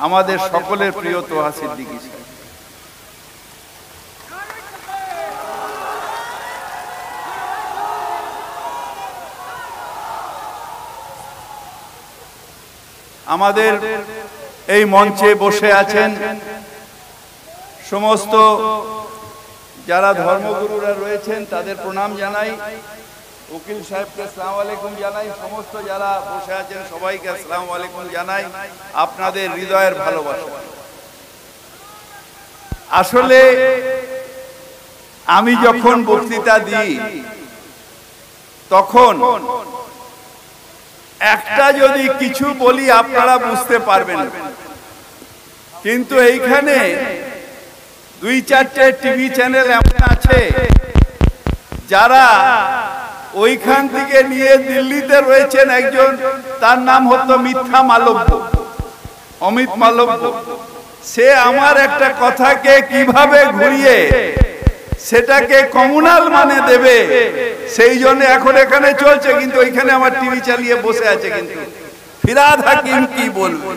আমাদের সকলের প্রিয় তোহা সিদ্দিকী সাহেব। আমাদের এই মঞ্চে বসে আছেন সমস্ত যারা ধর্মগুরুরা রয়েছেন, তাদের প্রণাম জানাই। উকিল সাহেবকে আসসালামু আলাইকুম জানাই। সমস্ত যারা বসে আছেন সবাইকে আসসালামু আলাইকুম জানাই। আপনাদের হৃদয়ের ভালোবাসা। আসলে আমি যখন বক্তৃতা দিই তখন একটা যদি কিছু বলি আপনারা বুঝতে পারবেন, কিন্তু এইখানে 2-4টে টিভি চ্যানেল এমন আছে যারা ওইখান থেকে নিয়ে দিল্লিতে রয়েছেন একজন, তার নাম হতো মিথ্যা মালব্য, অমিত মালব্য। সে আমার একটা কথাকে কিভাবে ঘুরিয়ে সেটাকে কমিউনাল মানে দেবে, সেই জন্য এখন এখানে চলছে। কিন্তু ওইখানে আমার টিভি চালিয়ে বসে আছে, কিন্তু ফিরহাদ হাকিম কি বলবে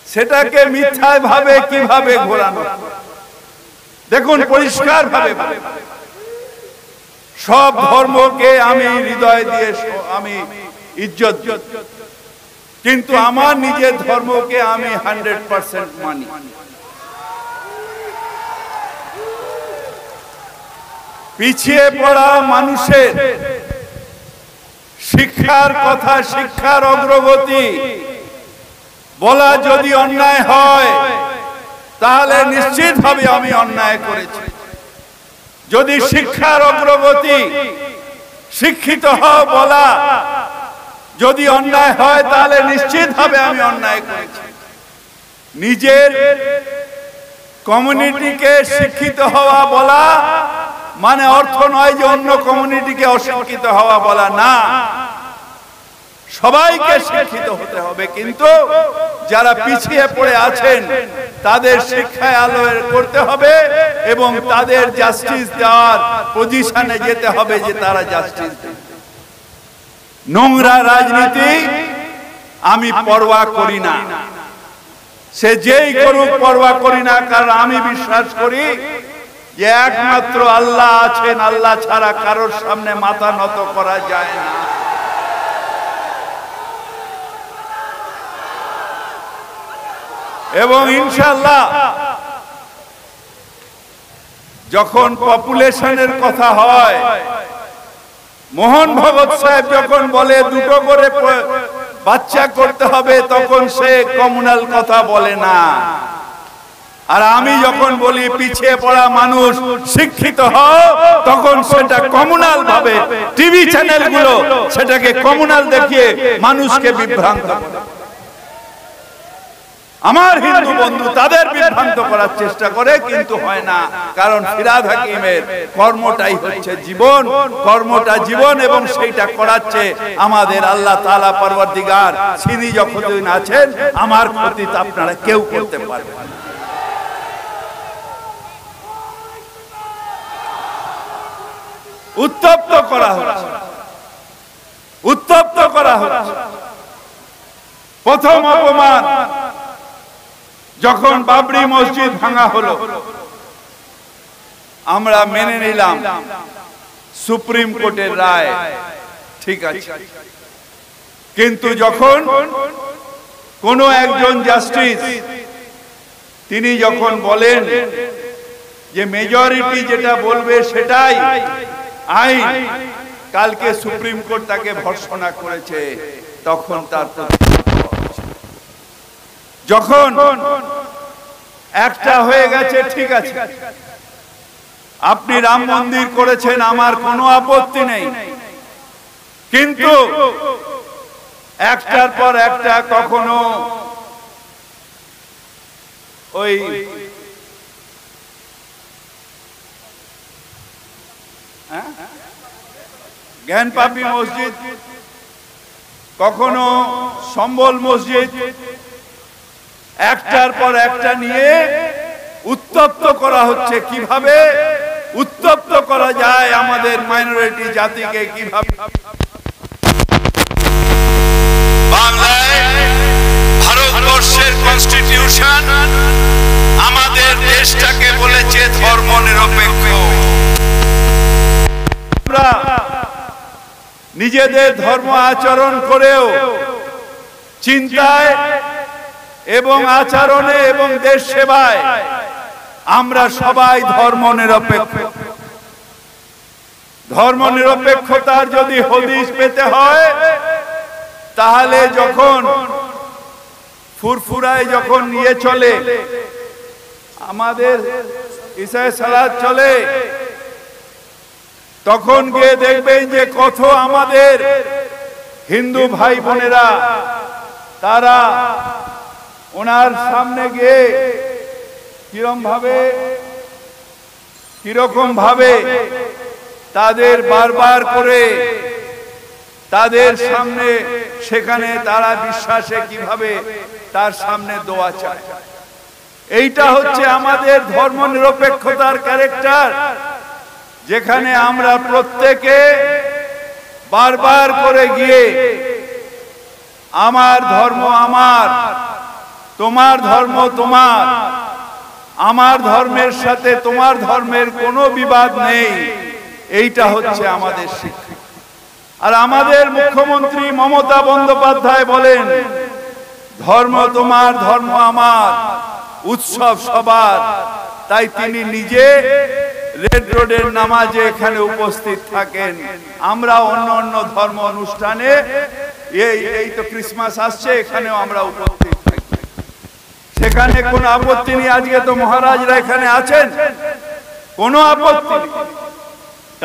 সেটাকে মিথ্যা ভাবে কিভাবে ঘোরানো। দেখুন পরিষ্কার ভাবে, সব ধর্মকে আমি হৃদয় দিয়ে আমি ইজ্জত, কিন্তু আমার নিজের ধর্মকে আমি 100% মানি। পিছিয়ে পড়া মানুষের শিক্ষার কথা, শিক্ষার অগ্রগতি বলা যদি অন্যায় হয় তাহলে নিশ্চিতভাবে আমি অন্যায় করেছি। যদি শিক্ষার অগ্রগতি, শিক্ষিত হও বলা যদি অন্যায় হয় তাহলে নিশ্চিতভাবে আমি অন্যায় করেছি। নিজের কমিউনিটিকে শিক্ষিত হওয়া বলা মানে অর্থ নয় যে অন্য কমিউনিটিকে অশিক্ষিত হওয়া বলা না, সবাইকে শিক্ষিত হতে হবে। কিন্তু যারা পিছিয়ে পড়ে আছেন তাদের শিক্ষায় আলো করতে হবে এবং তাদের জাস্টিস দেওয়ার পজিশনে যেতে হবে যে তারা জাস্টিস দেবে। নোংরা রাজনীতি আমি পরোয়া করি না, সে যেই করুক পরোয়া করি না, কারণ আমি বিশ্বাস করি যে একমাত্র আল্লাহ আছেন, আল্লাহ ছাড়া কারোর সামনে মাথা নত করা যায় না। এবং ইনশাআল্লাহ যখন পপুলেশনের কথা হয়, মোহন ভগত সাহেব যখন বলে 2টো করে বাচ্চা করতে হবে, তখন সে কমিউনাল কথা বলে না। আর আমি যখন বলি পিছিয়ে পড়া মানুষ শিক্ষিত হও, তখন সেটা কমিউনাল ভাবে টিভি চ্যানেলগুলো সেটাকে কমিউনাল দেখিয়ে মানুষকে বিভ্রান্ত করে। আমার হিন্দু বন্ধু তাদের বিভ্রান্ত করার চেষ্টা করে, কিন্তু হয় না, কারণ ফিরহাদ হাকিমের কর্মটাই হচ্ছে জীবন, কর্মটা জীবন, এবং সেইটা করাচ্ছে আমাদের আল্লাহ তাআলা পরওয়ারদিগার। তিনি যতদিন আছেন আমার ক্ষতি আপনারা কেউ করতে পারবেন না। উত্তপ্ত করা হচ্ছে, উত্তপ্ত করা হচ্ছে। প্রথম অপমান যখন বাবরি মসজিদ ভাঙা হলো, আমরা মেনে নিলাম সুপ্রিম কোর্টের রায়, ঠিক আছে। কিন্তু যখন কোন একজন জাস্টিস তিনি যখন বলেন যে মেজরিটি যেটা বলবে সেটাই আইন, কালকে সুপ্রিম কোর্ট তাকে ভর্ৎসনা করেছে, তখন তার যখন একটা হয়ে গেছে, ঠিক আছে আপনি রাম মন্দির করেছেন, আমার কোনো আপত্তি নেই, কিন্তু একটার পর একটা কখনো ওই জ্ঞানপাপী মসজিদ, কখনো সম্বল মসজিদ, একটার পর একটা নিয়ে উত্তপ্ত করা হচ্ছে। কিভাবে উত্তপ্ত করা যায় আমাদের মাইনরিটি জাতিকে, কিভাবে বাংলায় ভারতবর্ষ নিজেদের ধর্ম আচরণ করেও চিন্তায় এবং আচরণে এবং দেশ সেবায় আমরা সবাই ধর্মনিরপেক্ষ। ধর্মনিরপেক্ষতার যদি হদিশ পেতে হয়, তাহলে যখন ফুরফুরায় যখন নিয়ে চলে, আমাদের ঈশায় সালাত চলে, তখন গিয়ে দেখবেন যে কত আমাদের হিন্দু ভাই বোনেরা তারা ওনার সামনে গিয়ে কিরকম ভাবে তাদের বারবার করে তাদের সামনে, সেখানে তারা বিশ্বাসে কিভাবে তার সামনে দোয়া চায়। এইটা হচ্ছে আমাদের ধর্মনিরপেক্ষতার ক্যারেক্টার, যেখানে আমরা প্রত্যেকে বারবার করে গিয়ে আমার ধর্ম আমার, তোমার ধর্ম তোমার, আমার ধর্মের সাথে তোমার ধর্মের কোনো বিবাদ নেই, এইটা হচ্ছে আমাদের শিক্ষা। আর আমাদের মুখ্যমন্ত্রী মমতা বন্দ্যোপাধ্যায় বলেন, ধর্ম তোমার ধর্ম আমার, উৎসব সবার। তাই তিনি নিজে রেড রোডের নামাজে এখানে উপস্থিত থাকেন। আমরা অন্য অন্য ধর্ম অনুষ্ঠানে, এই তো ক্রিসমাস আসছে, এখানেও আমরা উপস্থিত থাকি, সেখানে কোনো আপত্তি নেই। আজকে তো মহারাজরা এখানে আছেন, কোনো আপত্তি নেই,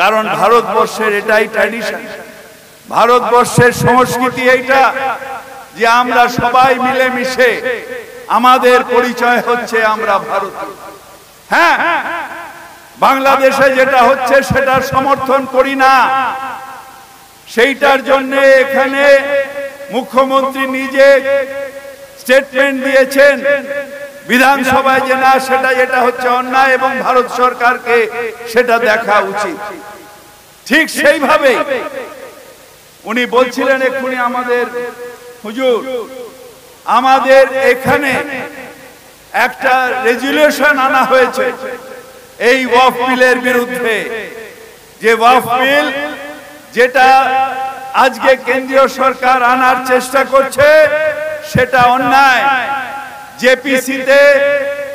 কারণ ভারতবর্ষের এটাই ট্র্যাডিশন, ভারতবর্ষের সংস্কৃতি এইটা যে আমরা সবাই মিলেমিশে, আমাদের পরিচয় হচ্ছে আমরা ভারতীয়। হ্যাঁ, বাংলাদেশে যেটা হচ্ছে সেটার সমর্থন করি না, সেইটার জন্য এখানে মুখ্যমন্ত্রী নিজে স্টেটমেন্ট দিয়েছেন বিধানসভায় যে না, সেটা যেটা হচ্ছে অন্যায় এবং ভারত সরকারকে সেটা দেখা উচিত। ঠিক সেইভাবে উনি বলছিলেন এক্ষুনি আমাদের হুজুর, আমাদের এখানে একটা রেজুলেশন আনা হয়েছে এই ওয়াকফ বিলের বিরুদ্ধে, যে ওয়াকফ বিল যেটা আজকে কেন্দ্রীয় সরকার আনার চেষ্টা করছে সেটা অন্যায়। জেপিসিতে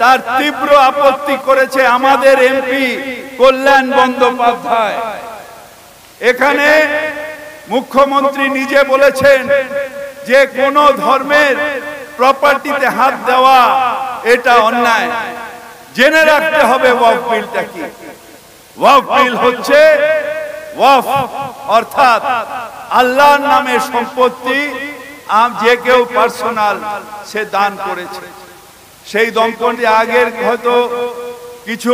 তার তীব্র আপত্তি করেছে আমাদের এমপি কল্যাণ বন্দ্যোপাধ্যায়। এখানে মুখ্যমন্ত্রী নিজে বলেছেন যে কোন ধর্মের প্রপার্টিতে হাত দেওয়া এটা অন্যায়। জেনে রাখতে হবে ওয়াকফ বিলটা কি। ওয়াকফ বিল হচ্ছে ওয়াকফ, অর্থাৎ আল্লাহর নামে সম্পত্তি যে কেউ পার্সোনাল সে দান করেছে। সেই দম্পতি আগের হয়তো কিছু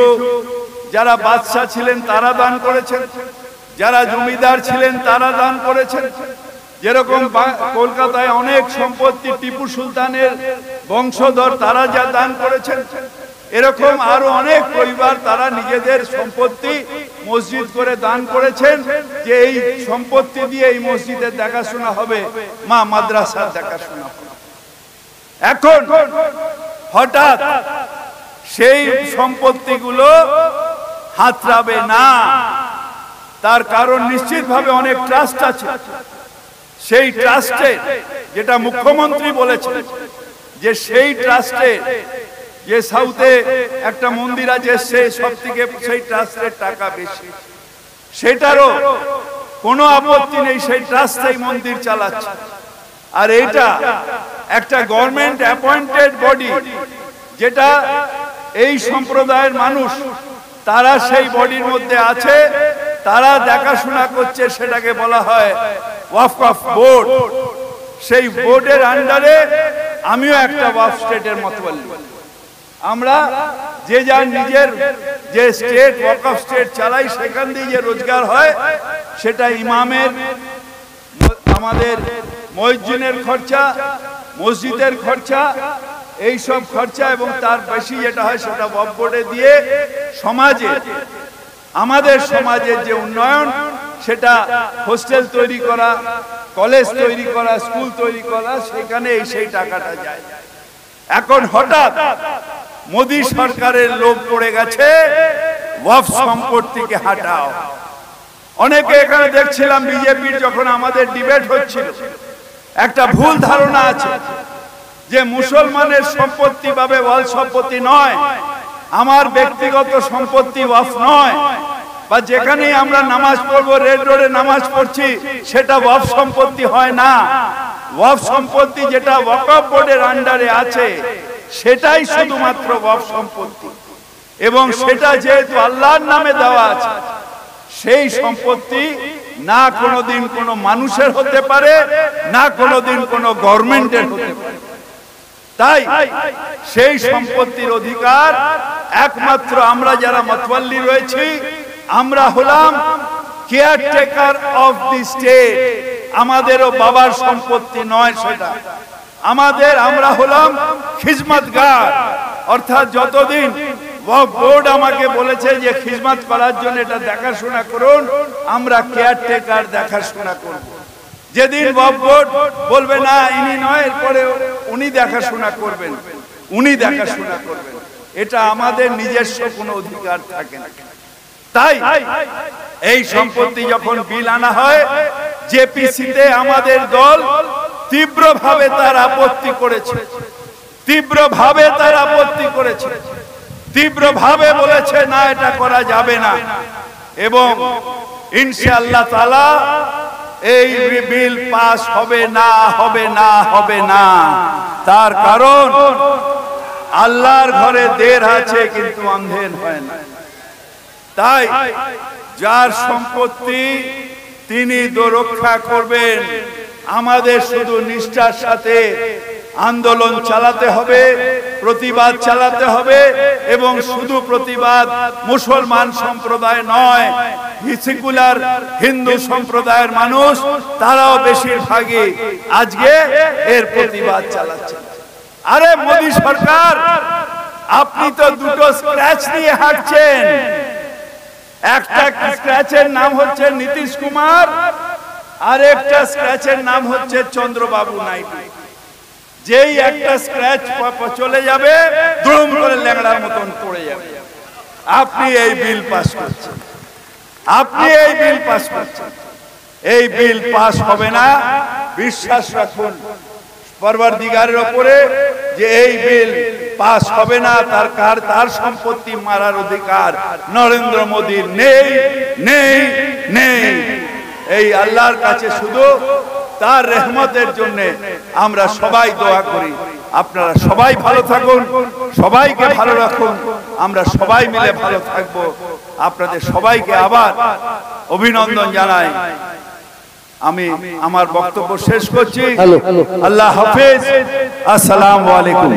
যারা বাদশাহ ছিলেন তারা দান করেছেন, যারা জমিদার ছিলেন তারা দান করেছেন। যেরকম কলকাতায় অনেক সম্পত্তি টিপু সুলতানের বংশধর তারা যা দান করেছেন, এরকম আরো অনেক পরিবার তারা নিজেদের সম্পত্তি মসজিদ করে দান করেছেন, যে এই সম্পত্তি দিয়ে এই মসজিদের দেখাশোনা হবে, মা মাদ্রাসার দেখাশোনা হবে। এখন হঠাৎ সেই সম্পত্তিগুলো হাতড়াবে না, তার কারণ নিশ্চিতভাবে অনেক ট্রাস্ট আছে। সেই ট্রাস্টে, যেটা মুখ্যমন্ত্রী বলেছেন যে সেই ট্রাস্টে, যে সাউথে একটা মন্দির আছে সব থেকে সেই ট্রাস্টের টাকা বেশি, সেটারও কোনো আপত্তি নেই, সেই ট্রাস্ট সেই মন্দির চালাচ্ছে। আর এইটা একটা গভর্নমেন্ট অ্যাপয়েন্টেড বডি, যেটা এই সম্প্রদায়ের মানুষ তারা সেই বডির মধ্যে আছে, তারা দেখাশোনা করছে, সেটাকে বলা হয় ওয়াকফ বোর্ড। সেই বোর্ডের আন্ডারে আমিও একটা ওয়াকফ স্টেটের মতোয়াল্লি। আমরা যে যার নিজের যে স্টেট ওয়াকফ স্টেট চালাই, সেখান দিয়ে যে রোজগার হয় সেটা ইমামের, আমাদের মুয়াজ্জিনের খরচা, মসজিদের খরচা, এই সব খরচা, এবং তার বেশি যেটা হয় সেটা ওয়াকফ বোর্ডে দিয়ে সমাজে, আমাদের সমাজের যে উন্নয়ন, সেটা হোস্টেল তৈরি করা, কলেজ তৈরি করা, স্কুল তৈরি করা, সেখানে সেই টাকাটা যায়। এখন হঠাৎ মোদী সরকারের লোভ পড়ে গেছে ওয়াকফ সম্পত্তিকে হাটাও। অনেকে এখানে দেখছিলাম বিজেপির যখন আমাদের ডিবেট হচ্ছিল, একটা ভুল ধারণা আছে যে মুসলমানের সম্পত্তি ভাবে ওয়াল সম্পত্তি নয়, আমার ব্যক্তিগত সম্পত্তি ওয়াকফ নয়, বা যেখানেই আমরা নামাজ পড়বো, রেড রোডে নামাজ পড়ছি, সেটা ওয়াকফ সম্পত্তি হয় না। ওয়াকফ সম্পত্তি যেটা ওয়াকফ বোর্ডের আন্ডারে আছে সেটাই শুধুমাত্র ওয়াকফ সম্পত্তি, এবং সেটা যেহেতু আল্লাহর নামে দেওয়া আছে, সেই সম্পত্তি না কোনোদিন কোনো মানুষের হতে পারে, না কোনোদিন কোনো গভর্নমেন্টের হতে পারে। তাই সেই সম্পত্তির অধিকার একমাত্র আমরা যারা মাতওয়াল্লি রয়েছি, আমরা হলাম কেয়ারটেকার অফ দি স্টেট। আমাদেরও বাবার সম্পত্তি নয় সেটা, আমরা হলাম খিজমতগার। অর্থাৎ যতদিন ওয়াকফ বোর্ড আমাকে বলেছে যে খিজমত করার জন্য এটা দেখাশোনা করুন, আমরা কেয়ারটেকার দেখাশোনা করব। যেদিন ওয়াকফ বোর্ড বলবে না ইনি নয়, এরপরে উনি দেখাশোনা করবেন, এটা আমাদের নিজস্ব কোনো অধিকার থাকে না। তাই এই সম্পত্তি যখন বিল আনা হয়, জেপিসিতে আমাদের দল তীব্রভাবে তার আপত্তি করেছে, তীব্রভাবে বলেছে না, এটা করা যাবে না। এবং ইনশাআল্লাহ তাআলা এই বিল পাস হবে না। তার কারণ আল্লাহর ঘরে দের আছে কিন্তু অন্ধের হয় না। তাই যার সম্পত্তি তিনি রক্ষা করবেন। আমাদের শুধু নিষ্ঠার সাথে আন্দোলন চালাতে হবে, প্রতিবাদ চালাতে হবে, এবং শুধু প্রতিবাদ মুসলমান সম্প্রদায় নয়, সেকুলার হিন্দু সম্প্রদায়ের মানুষ তারাও বেশিরভাগই আজকে এর প্রতিবাদ চালাচ্ছে। আরে মোদী সরকার, আপনি তো দুটো স্ক্র্যাচ নিয়ে হাঁটছেন। একটা স্ক্র্যাচের নাম হচ্ছে নীতিশ কুমার, আর একটা স্ক্র্যাচের নাম হচ্ছে চন্দ্রবাবু নাইডু। যেই একটা স্ক্র্যাচ চলে যাবে, দুম করে ল্যাংড়ার মতন পড়ে যাবে। আপনি এই বিল পাস করছেন, এই বিল পাস হবে না। বিশ্বাস রাখুন পরওয়ারদিগারের উপরে যে এই বিল পাস হবে না। তার সম্পত্তি মারার অধিকার নরেন্দ্র মোদীর নেই। এই আল্লাহর কাছে শুধু তার রহমতের জন্য আমরা সবাই দোয়া করি। আপনারা সবাই ভালো থাকুন, সবাইকে ভালো রাখুন, আমরা সবাই মিলে ভালো থাকবো। আপনাদের সবাইকে আবার অভিনন্দন জানাই। আমি আমার বক্তব্য শেষ করছি। আল্লাহ হাফেজ, আসসালামু আলাইকুম।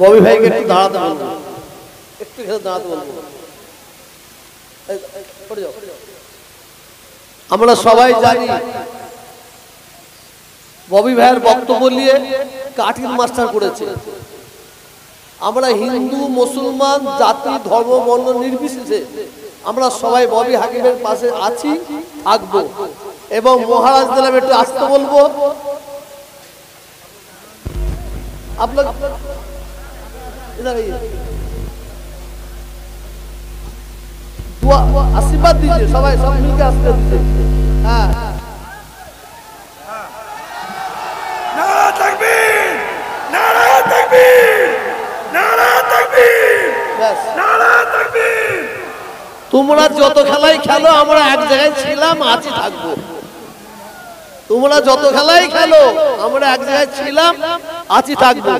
ববি ভাইকে একটু দাঁড়াতে বলবো, একটু দাঁড়াতে বলবো। আমরা সবাই জানি ববি ভাইয়ের বক্তব্য নিয়ে কাঠির মাস্টার করেছে। আমরা হিন্দু মুসলমান জাতি ধর্ম বর্ণ নির্বিশেষে আমরা সবাই ববি হাকিমের পাশে আছি, থাকবো। এবং মহারাজ দিলাম একটু আসতে বলবো। আপনার আশীর্বাদ দিচ্ছে, সবাই সব মিলকে আশীর্বাদ দিচ্ছে। হ্যাঁ, নারা তাকবীর, নারা তাকবীর, নারা তাকবীর, নারা তাকবীর। তোমরা যত খেলাই খেলো, আমরা এক জায়গায় ছিলাম, আছি, থাকবো। তোমরা যত খেলাই খেলো, আমরা এক জায়গায় ছিলাম, আছি, থাকবো।